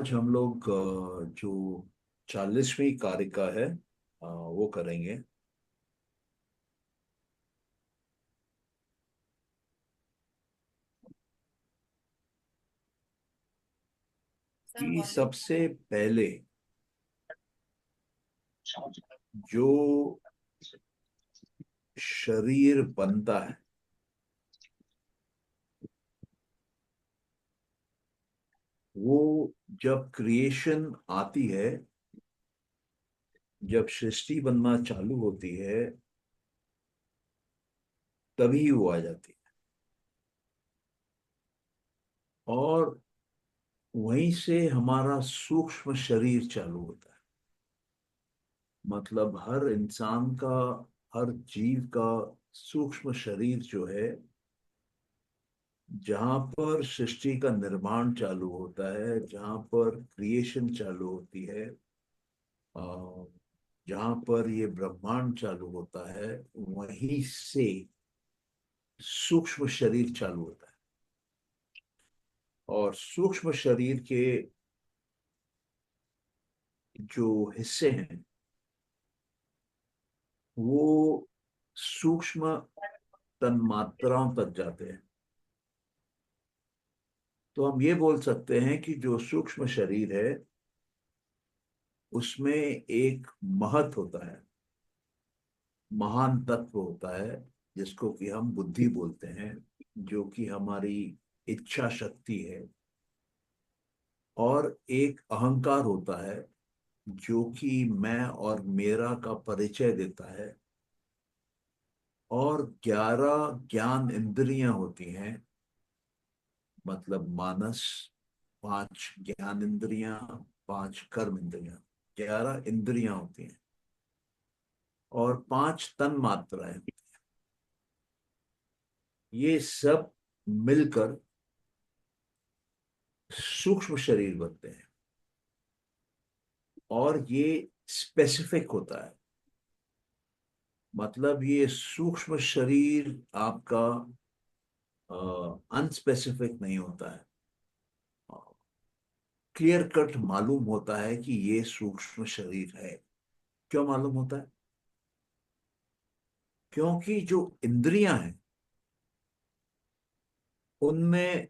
आज हम लोग जो 40वीं कारिका है वो करेंगे। कि सबसे पहले जो शरीर बनता है वो जब क्रिएशन आती है, जब सृष्टि बनना चालू होती है, तभी वो आ जाती है। और वहीं से हमारा सूक्ष्म शरीर चालू होता है। मतलब हर इंसान का, हर जीव का सूक्ष्म शरीर जो है, जहां पर सृष्टि का निर्माण चालू होता है, जहां पर क्रिएशन चालू होती है, अ, जहां पर ये ब्रह्मांड चालू होता है, वहीं से सूक्ष्म शरीर चालू होता है। और सूक्ष्म शरीर के जो हिस्से हैं वो सूक्ष्म तन्मात्राओं तक जाते हैं। तो हम ये बोल सकते हैं कि जो सूक्ष्म शरीर है उसमें एक महत होता है, महान तत्व होता है, जिसको कि हम बुद्धि बोलते हैं, जो कि हमारी इच्छा शक्ति है। और एक अहंकार होता है जो कि मैं और मेरा का परिचय देता है। और 11 ज्ञान इंद्रियां होती हैं। मतलब मानस, 5 ज्ञान इंद्रियां, 5 कर्म इंद्रियां, 11 इंद्रियां होती हैं। और 5 तन मात्राएं। ये सब मिलकर सूक्ष्म शरीर बनते हैं। और ये स्पेसिफिक होता है। मतलब ये सूक्ष्म शरीर आपका अनस्पेसिफिक नहीं होता है। क्लियर कट मालूम होता है कि ये सूक्ष्म शरीर है। क्यों मालूम होता है? क्योंकि जो इंद्रियां हैं उनमें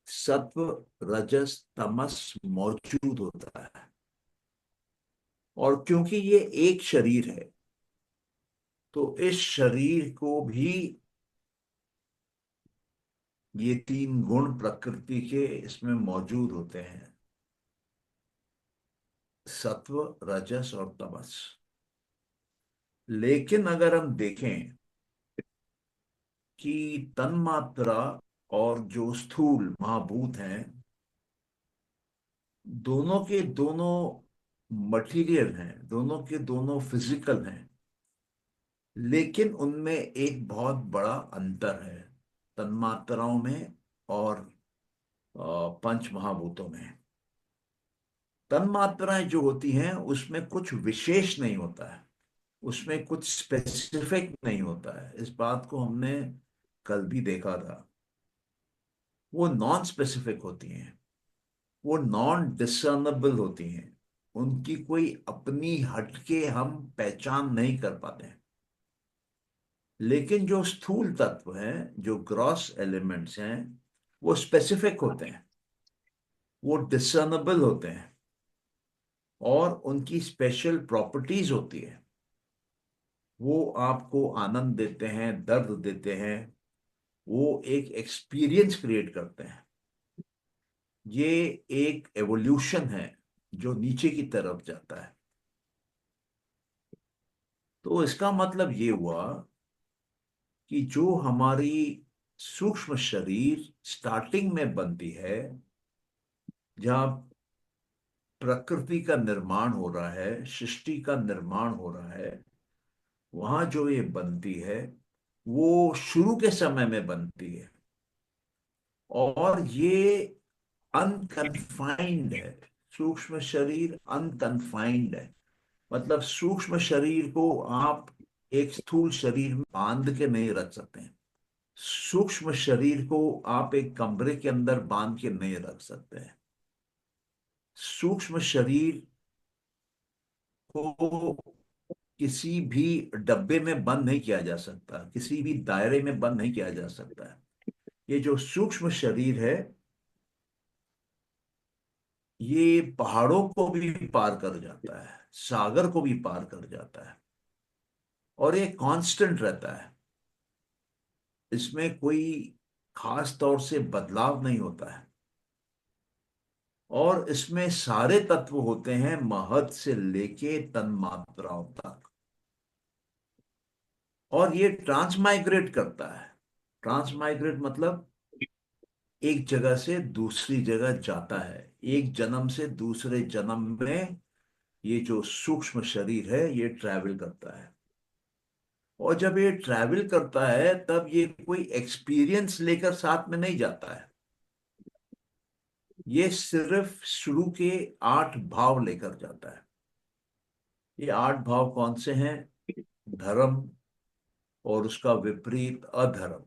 सत्व, रजस, तमस मौजूद होता है। और क्योंकि ये एक शरीर है, तो इस शरीर को भी ये 3 गुण प्रकृति के इसमें मौजूद होते हैं: सत्व, रजस और तमस। लेकिन अगर हम देखें कि तन्मात्रा और जो स्थूल महाभूत हैं, दोनों के दोनों मटेरियल हैं, दोनों के दोनों फिजिकल हैं। लेकिन उनमें एक बहुत बड़ा अंतर है, तन्मात्राओं में और पंच महाभूतों में। तन्मात्राएं जो होती हैं उसमें कुछ विशेष नहीं होता है, उसमें कुछ स्पेसिफिक नहीं होता है। इस बात को हमने कल भी देखा था। वो नॉन स्पेसिफिक होती हैं, वो नॉन डिसर्नेबल होती हैं। उनकी कोई अपनी हटके हम पहचान नहीं कर पाते हैं। लेकिन जो स्थूल तत्व हैं, जो ग्रॉस एलिमेंट्स हैं, वो स्पेसिफिक होते हैं, वो डिसर्नेबल होते हैं। और उनकी स्पेशल प्रॉपर्टीज होती है। वो आपको आनंद देते हैं, दर्द देते हैं, वो एक एक्सपीरियंस क्रिएट करते हैं। ये एक एवोल्यूशन है जो नीचे की तरफ जाता है। तो इसका मतलब ये हुआ कि जो हमारी सूक्ष्म शरीर स्टार्टिंग में बनती है, जहाँ प्रकृति का निर्माण हो रहा है, सृष्टि का निर्माण हो रहा है, वहां जो ये बनती है वो शुरू के समय में बनती है। और ये अनकन्फाइंड है। सूक्ष्म शरीर अनकन्फाइंड है। मतलब सूक्ष्म शरीर को आप एक स्थूल शरीर में बांध के नहीं रख सकते हैं। सूक्ष्म शरीर को आप एक कमरे के अंदर बांध के नहीं रख सकते हैं। सूक्ष्म शरीर को किसी भी डब्बे में बंद नहीं किया जा सकता, किसी भी दायरे में बंद नहीं किया जा सकता है। ये जो सूक्ष्म शरीर है, ये पहाड़ों को भी पार कर जाता है, सागर को भी पार कर जाता है, और ये कांस्टेंट रहता है। इसमें कोई खास तौर से बदलाव नहीं होता है। और इसमें सारे तत्व होते हैं, महत से लेके तन्मात्राओं तक। और ये ट्रांसमाइग्रेट करता है। ट्रांसमाइग्रेट मतलब एक जगह से दूसरी जगह जाता है, एक जन्म से दूसरे जन्म में ये जो सूक्ष्म शरीर है ये ट्रैवल करता है। और जब ये ट्रैवल करता है तब ये कोई एक्सपीरियंस लेकर साथ में नहीं जाता है। ये सिर्फ शुरू के 8 भाव लेकर जाता है। ये 8 भाव कौन से हैं? धर्म और उसका विपरीत अधर्म।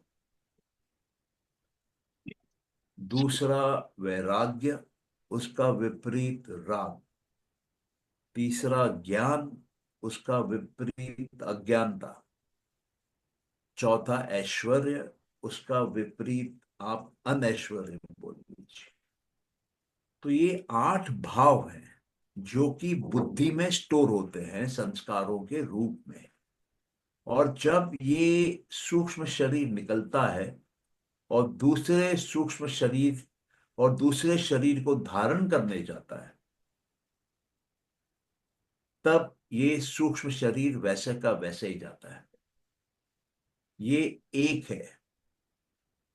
दूसरा वैराग्य, उसका विपरीत राग। तीसरा ज्ञान, उसका विपरीत अज्ञानता। चौथा ऐश्वर्य, उसका विपरीत आप अनैश्वर्य बोल लीजिए। तो ये 8 भाव हैं जो कि बुद्धि में स्टोर होते हैं संस्कारों के रूप में। और जब ये सूक्ष्म शरीर निकलता है और दूसरे सूक्ष्म शरीर और दूसरे शरीर को धारण करने जाता है, तब ये सूक्ष्म शरीर वैसे का वैसे ही जाता है। ये एक है,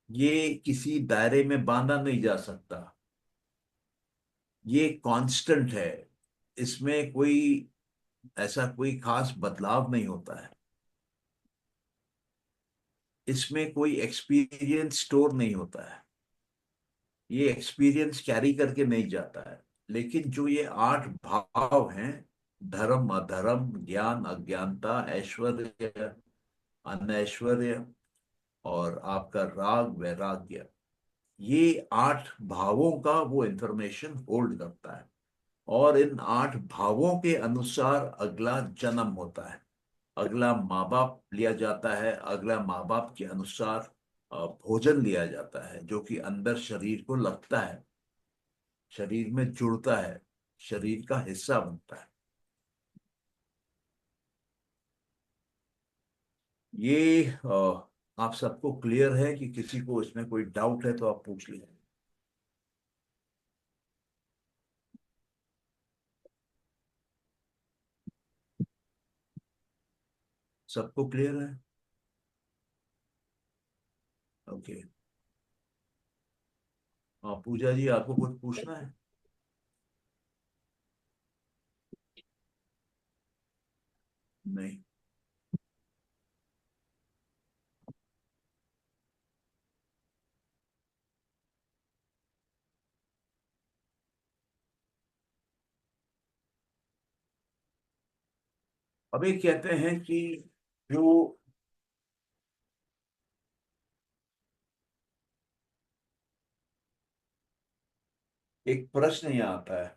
ये किसी दायरे में बांधा नहीं जा सकता। ये कांस्टेंट है, इसमें कोई ऐसा कोई खास बदलाव नहीं होता है। इसमें कोई एक्सपीरियंस स्टोर नहीं होता है, ये एक्सपीरियंस कैरी करके नहीं जाता है। लेकिन जो ये 8 भाव हैं, धर्म अधर्म, ज्ञान अज्ञानता, ऐश्वर्य अनैश्वर्य, और आपका राग वैराग्य, ये 8 भावों का वो इंफॉर्मेशन होल्ड करता है। और इन 8 भावों के अनुसार अगला जन्म होता है, अगला माँ बाप लिया जाता है, अगला माँ बाप के अनुसार भोजन लिया जाता है जो कि अंदर शरीर को लगता है, शरीर में जुड़ता है, शरीर का हिस्सा बनता है। ये आप सबको क्लियर है कि किसी को इसमें कोई डाउट है तो आप पूछ लीजिए। सबको क्लियर है? ओके। हाँ पूजा जी, आपको कुछ पूछना है? नहीं। अभी कहते हैं कि जो एक प्रश्न यहाँ आता है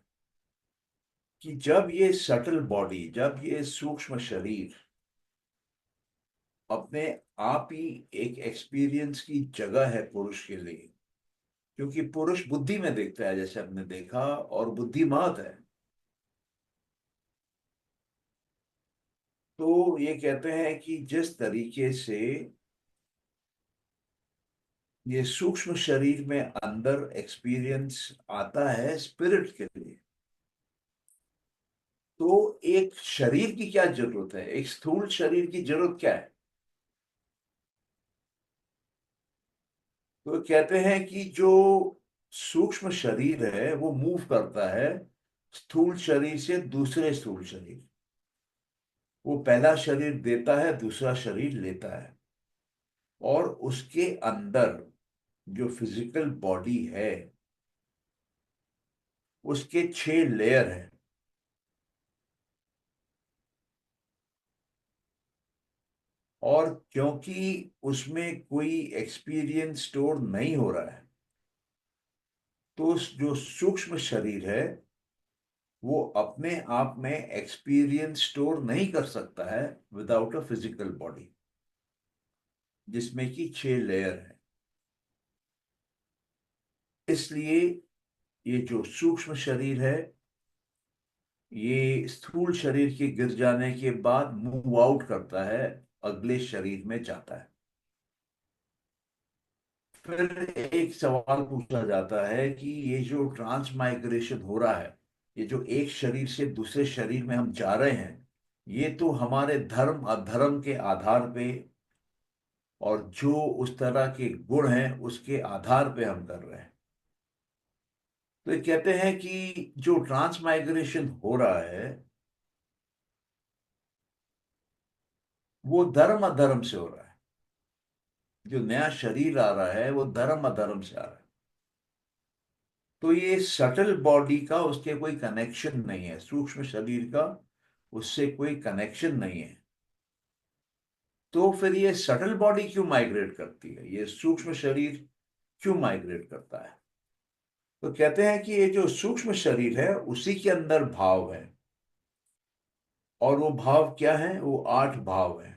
कि जब ये सटल बॉडी, जब ये सूक्ष्म शरीर अपने आप ही एक एक्सपीरियंस की जगह है पुरुष के लिए, क्योंकि पुरुष बुद्धि में देखता है जैसे हमने देखा, और बुद्धिमात है। तो ये कहते हैं कि जिस तरीके से ये सूक्ष्म शरीर में अंदर एक्सपीरियंस आता है स्पिरिट के लिए, तो एक शरीर की क्या जरूरत है, एक स्थूल शरीर की जरूरत क्या है? तो कहते हैं कि जो सूक्ष्म शरीर है वो मूव करता है स्थूल शरीर से दूसरे स्थूल शरीर। वो पहला शरीर देता है, दूसरा शरीर लेता है। और उसके अंदर जो फिजिकल बॉडी है उसके 6 लेयर हैं। और क्योंकि उसमें कोई एक्सपीरियंस स्टोर नहीं हो रहा है, तो जो सूक्ष्म शरीर है वो अपने आप में एक्सपीरियंस स्टोर नहीं कर सकता है विदाउट अ फिजिकल बॉडी, जिसमें कि 6 लेयर है। इसलिए ये जो सूक्ष्म शरीर है, ये स्थूल शरीर के गिर जाने के बाद मूव आउट करता है, अगले शरीर में जाता है। फिर एक सवाल पूछा जाता है कि ये जो ट्रांसमाइग्रेशन हो रहा है, ये जो एक शरीर से दूसरे शरीर में हम जा रहे हैं, ये तो हमारे धर्म अधर्म के आधार पे और जो उस तरह के गुण हैं उसके आधार पे हम कर रहे हैं। तो ये कहते हैं कि जो ट्रांसमाइग्रेशन हो रहा है वो धर्म अधर्म से हो रहा है। जो नया शरीर आ रहा है वो धर्म अधर्म से आ रहा है। तो ये सटल बॉडी का उसके कोई कनेक्शन नहीं है, सूक्ष्म शरीर का उससे कोई कनेक्शन नहीं है। तो फिर ये सटल बॉडी क्यों माइग्रेट करती है, ये सूक्ष्म शरीर क्यों माइग्रेट करता है? तो कहते हैं कि ये जो सूक्ष्म शरीर है उसी के अंदर भाव है। और वो भाव क्या है? वो 8 भाव है।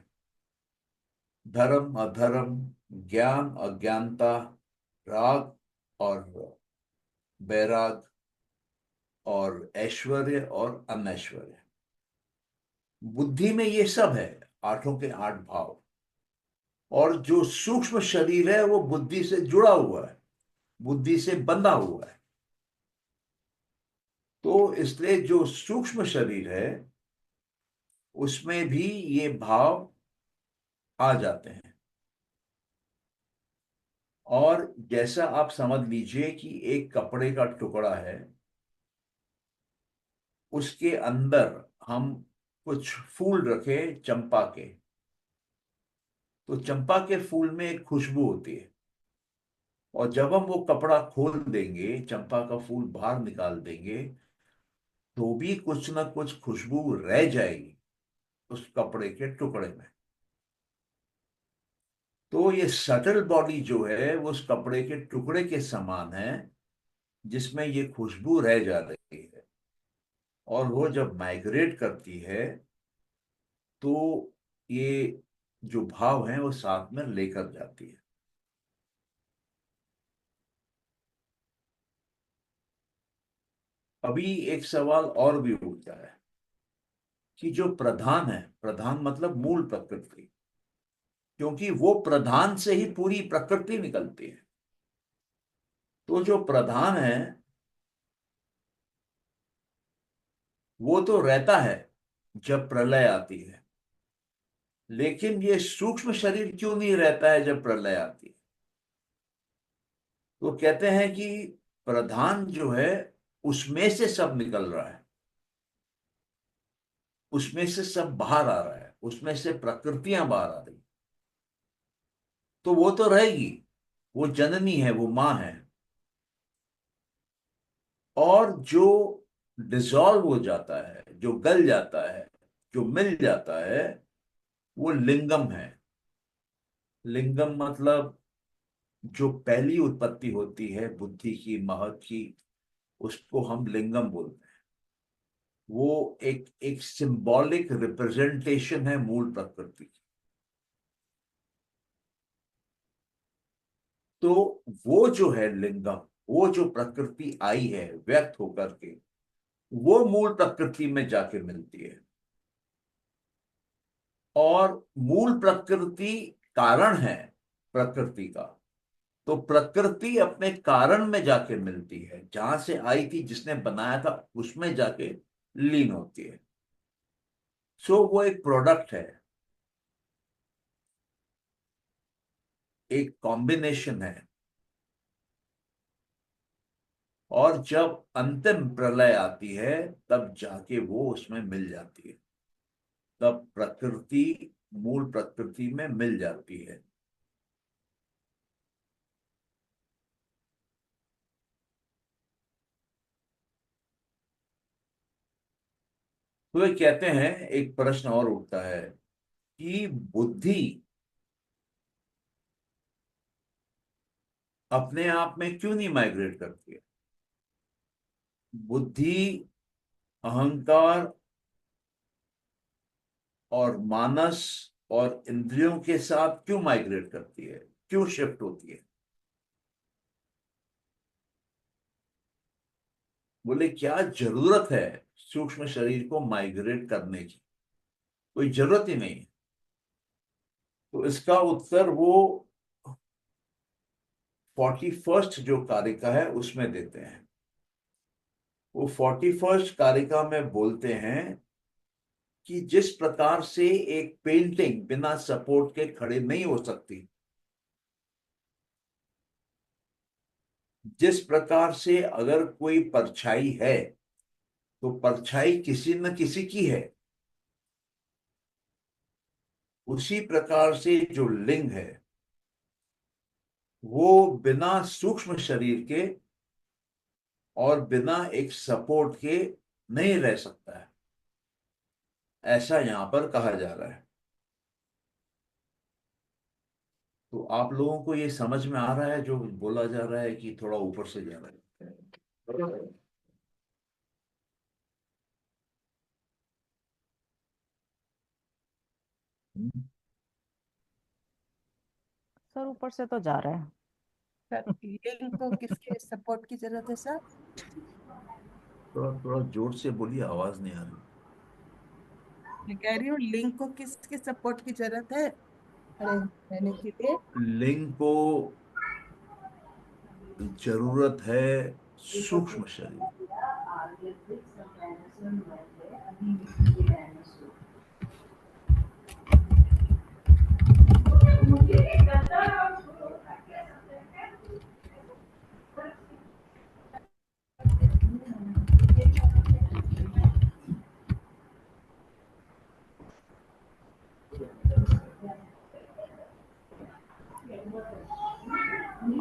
धर्म अधर्म, ज्ञान अज्ञानता, राग और बैराग, और ऐश्वर्य और अनैश्वर्य। बुद्धि में ये सब है, 8 के 8 भाव। और जो सूक्ष्म शरीर है वो बुद्धि से जुड़ा हुआ है, बुद्धि से बंधा हुआ है। तो इसलिए जो सूक्ष्म शरीर है उसमें भी ये भाव आ जाते हैं। और जैसा आप समझ लीजिए कि एक कपड़े का टुकड़ा है, उसके अंदर हम कुछ फूल रखे चंपा के, तो चंपा के फूल में एक खुशबू होती है। और जब हम वो कपड़ा खोल देंगे, चंपा का फूल बाहर निकाल देंगे, तो भी कुछ ना कुछ खुशबू रह जाएगी उस कपड़े के टुकड़े में। तो ये सटल बॉडी जो है वो उस कपड़े के टुकड़े के समान है जिसमें ये खुशबू रह जा रही है। और वो जब माइग्रेट करती है तो ये जो भाव है वो साथ में लेकर जाती है। अभी एक सवाल और भी उठता है कि जो प्रधान है, प्रधान मतलब मूल प्रकृति, क्योंकि वो प्रधान से ही पूरी प्रकृति निकलती है। तो जो प्रधान है वो तो रहता है जब प्रलय आती है, लेकिन ये सूक्ष्म शरीर क्यों नहीं रहता है जब प्रलय आती है? तो कहते हैं कि प्रधान जो है उसमें से सब निकल रहा है, उसमें से सब बाहर आ रहा है, उसमें से प्रकृतियां बाहर आ रही। तो वो तो रहेगी, वो जननी है, वो मां है। और जो डिसॉल्व हो जाता है, जो गल जाता है, जो मिल जाता है, वो लिंगम है। लिंगम मतलब जो पहली उत्पत्ति होती है बुद्धि की, महत की, उसको हम लिंगम बोलते हैं। वो एक एक सिंबॉलिक रिप्रेजेंटेशन है मूल प्रकृति की। तो वो जो है लिंगम, वो जो प्रकृति आई है व्यक्त होकर के, वो मूल प्रकृति में जाके मिलती है। और मूल प्रकृति कारण है प्रकृति का। तो प्रकृति अपने कारण में जाके मिलती है, जहां से आई थी, जिसने बनाया था उसमें जाके लीन होती है। सो वो एक प्रोडक्ट है, एक कॉम्बिनेशन है। और जब अंतिम प्रलय आती है तब जाके वो उसमें मिल जाती है, तब प्रकृति मूल प्रकृति में मिल जाती है। तो ये कहते हैं, एक प्रश्न और उठता है कि बुद्धि अपने आप में क्यों नहीं माइग्रेट करती है? बुद्धि अहंकार और मानस और इंद्रियों के साथ क्यों माइग्रेट करती है, क्यों शिफ्ट होती है? बोले क्या जरूरत है सूक्ष्म शरीर को माइग्रेट करने की? कोई जरूरत ही नहीं है। तो इसका उत्तर वो 41st जो कारिका है उसमें देते हैं। वो 41st कारिका में बोलते हैं कि जिस प्रकार से एक पेंटिंग बिना सपोर्ट के खड़े नहीं हो सकती, जिस प्रकार से अगर कोई परछाई है तो परछाई किसी न किसी की है, उसी प्रकार से जो लिंग है वो बिना सूक्ष्म शरीर के और बिना एक सपोर्ट के नहीं रह सकता है, ऐसा यहां पर कहा जा रहा है। तो आप लोगों को ये समझ में आ रहा है जो बोला जा रहा है कि थोड़ा ऊपर से जा रहा है? हम्म। सर ऊपर से तो जा रहा है। सर लिंग को किसके सपोर्ट की जरूरत है सर? थोड़ा थोड़ा जोर से बोलिए, आवाज नहीं आ रही। मैं कह रही हूँ लिंग को किसके सपोर्ट की जरूरत है खड़े रहने के लिए? लिंग को जरूरत है सूक्ष्म शरीर।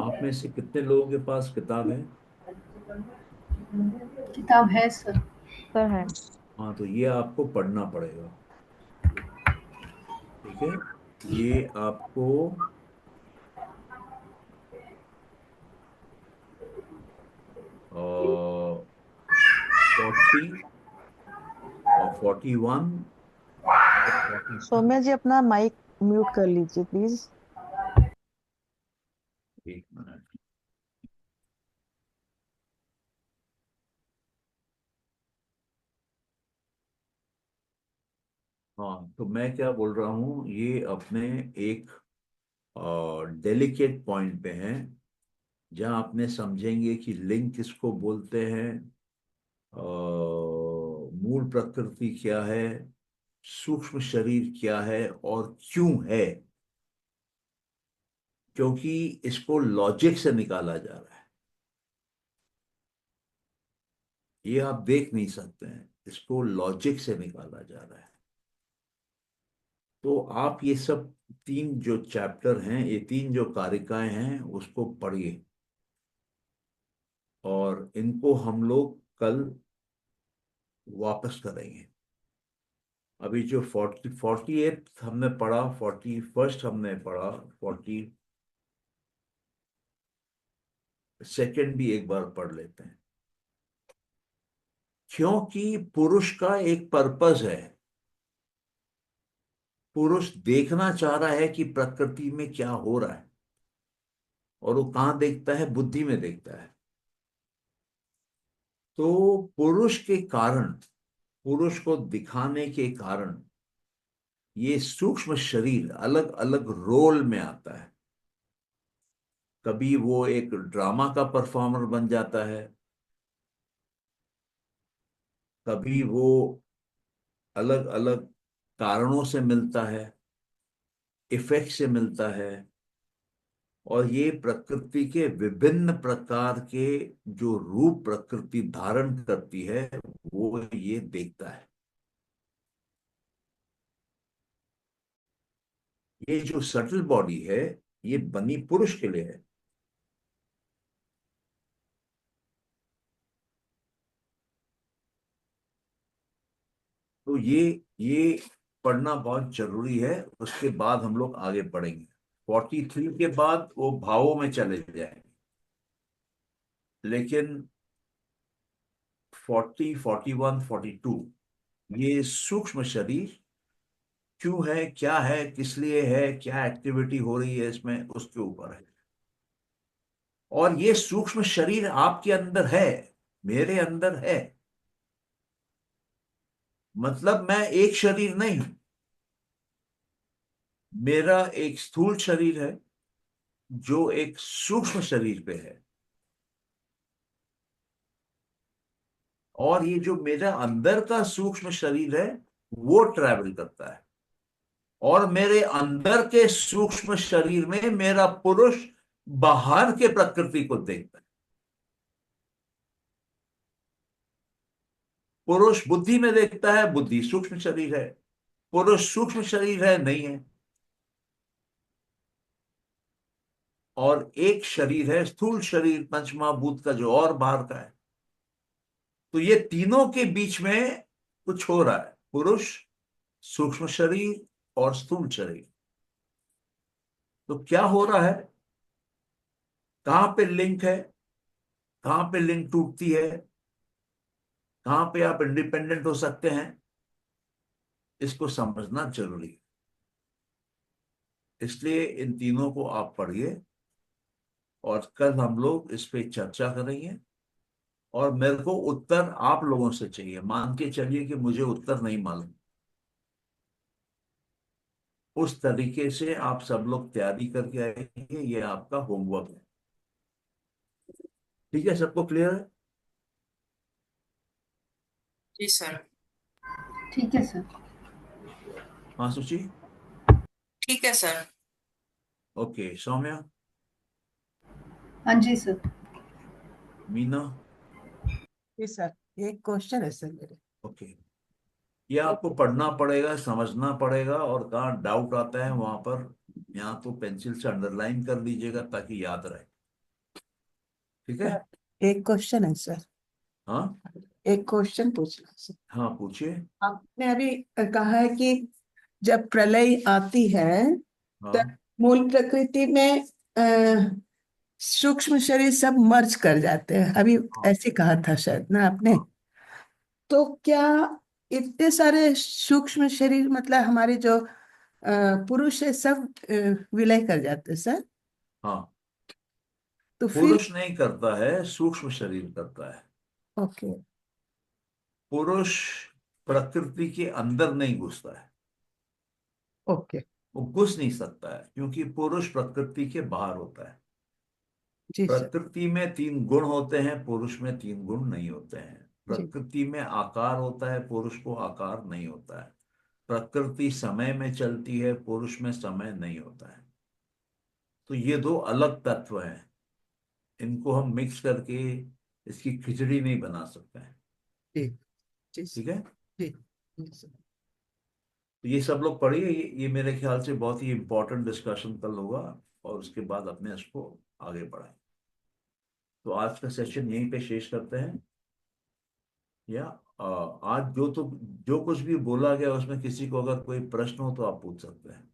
आप में से कितने लोगों के पास किताब है? किताब है सर। सर है। हाँ, तो ये आपको पढ़ना पड़ेगा। ठीक है, ये आपको 40 और 41 और 42। सौम्या जी अपना माइक म्यूट कर लीजिए प्लीज। एक मिनट। हाँ, तो मैं क्या बोल रहा हूँ, ये अपने एक डेलिकेट पॉइंट पे हैं जहाँ अपने समझेंगे कि लिंग किसको बोलते हैं, मूल प्रकृति क्या है, सूक्ष्म शरीर क्या है और क्यों है। क्योंकि इसको लॉजिक से निकाला जा रहा है, ये आप देख नहीं सकते हैं, इसको लॉजिक से निकाला जा रहा है। तो आप ये सब तीन जो चैप्टर हैं, ये तीन जो कारिकाएं हैं उसको पढ़िए, और इनको हम लोग कल वापस करेंगे। अभी जो 48 हमने पढ़ा, 41st हमने पढ़ा, 42nd भी एक बार पढ़ लेते हैं। क्योंकि पुरुष का एक पर्पस है, पुरुष देखना चाह रहा है कि प्रकृति में क्या हो रहा है, और वो कहाँ देखता है? बुद्धि में देखता है। तो पुरुष के कारण, पुरुष को दिखाने के कारण ये सूक्ष्म शरीर अलग अलग रोल में आता है। कभी वो एक ड्रामा का परफॉर्मर बन जाता है, कभी वो अलग अलग कारणों से मिलता है, इफेक्ट से मिलता है, और ये प्रकृति के विभिन्न प्रकार के जो रूप प्रकृति धारण करती है वो ये देखता है। ये जो सटल बॉडी है ये बनी पुरुष के लिए है। तो ये पढ़ना बहुत जरूरी है, उसके बाद हम लोग आगे पढ़ेंगे। 43 के बाद वो भावों में चले जाएंगे, लेकिन 40, 41, 42 ये सूक्ष्म शरीर क्यों है, क्या है, किस लिए है, क्या एक्टिविटी हो रही है इसमें, उसके ऊपर है। और ये सूक्ष्म शरीर आपके अंदर है, मेरे अंदर है। मतलब मैं एक शरीर नहीं हूं, मेरा एक स्थूल शरीर है जो एक सूक्ष्म शरीर पे है। और ये जो मेरा अंदर का सूक्ष्म शरीर है वो ट्रैवल करता है, और मेरे अंदर के सूक्ष्म शरीर में मेरा पुरुष बाहर के प्रकृति को देखता है। पुरुष बुद्धि में देखता है, बुद्धि सूक्ष्म शरीर है, पुरुष सूक्ष्म शरीर है नहीं है, और एक शरीर है स्थूल शरीर पंचमहाभूत का जो और बाहर का है। तो ये तीनों के बीच में कुछ हो रहा है, पुरुष, सूक्ष्म शरीर और स्थूल शरीर। तो क्या हो रहा है, कहां पे लिंक है, कहां पे लिंक टूटती है, कहां पे आप इंडिपेंडेंट हो सकते हैं, इसको समझना जरूरी है। इसलिए इन तीनों को आप पढ़िए, और कल हम लोग इस पे चर्चा करेंगे। और मेरे को उत्तर आप लोगों से चाहिए, मान के चलिए कि मुझे उत्तर नहीं मालूम, उस तरीके से आप सब लोग तैयारी करके आएंगे, ये आपका होमवर्क है। ठीक है, सबको क्लियर है? जी सर। ठीक है सर। हाँ सुची। ठीक है सर। ओके सौम्या, हाँ जी सर। मीना। जी सर, एक क्वेश्चन है सर मेरे। ओके, ये आपको पढ़ना पड़ेगा, समझना पड़ेगा, और कहाँ डाउट आता है वहां पर यहाँ तो पेंसिल से अंडरलाइन कर दीजिएगा ताकि याद रहे। ठीक है? सर, एक क्वेश्चन है सर, हाँ एक क्वेश्चन पूछना सर। हाँ पूछिए। आपने अभी कहा है कि जब प्रलय आती है तब हाँ मूल प्रकृति में सूक्ष्म शरीर सब मर्ज कर जाते हैं, अभी हाँ ऐसे कहा था शायद ना आपने। हाँ तो क्या इतने सारे सूक्ष्म शरीर मतलब हमारे जो पुरुष है सब विलय कर जाते हैं सर? हाँ। तो फिर पुरुष नहीं करता है, सूक्ष्म शरीर करता है। ओके। पुरुष प्रकृति के अंदर नहीं घुसता है, ओके। वो घुस नहीं सकता है, क्योंकि पुरुष प्रकृति के बाहर होता है। जी सर। प्रकृति में तीन गुण होते हैं, पुरुष में तीन गुण नहीं होते हैं। जी प्रकृति में आकार होता है, पुरुष को आकार नहीं होता है। प्रकृति समय में चलती है, पुरुष में समय नहीं होता है। तो ये दो अलग तत्व हैं, इनको हम मिक्स करके इसकी खिचड़ी नहीं बना सकते हैं। जी जी ठीक है? जी जी सर। तो ये सब लोग पढ़िए, ये मेरे ख्याल से बहुत ही इंपॉर्टेंट डिस्कशन कल होगा, और उसके बाद अपने इसको आगे बढ़ाएं। तो आज का सेशन यहीं पे शेष करते हैं। या आज जो कुछ भी बोला गया उसमें किसी को अगर कोई प्रश्न हो तो आप पूछ सकते हैं।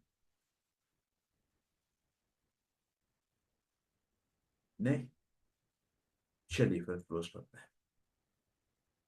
नहीं? चलिए फिर क्लोज करते हैं।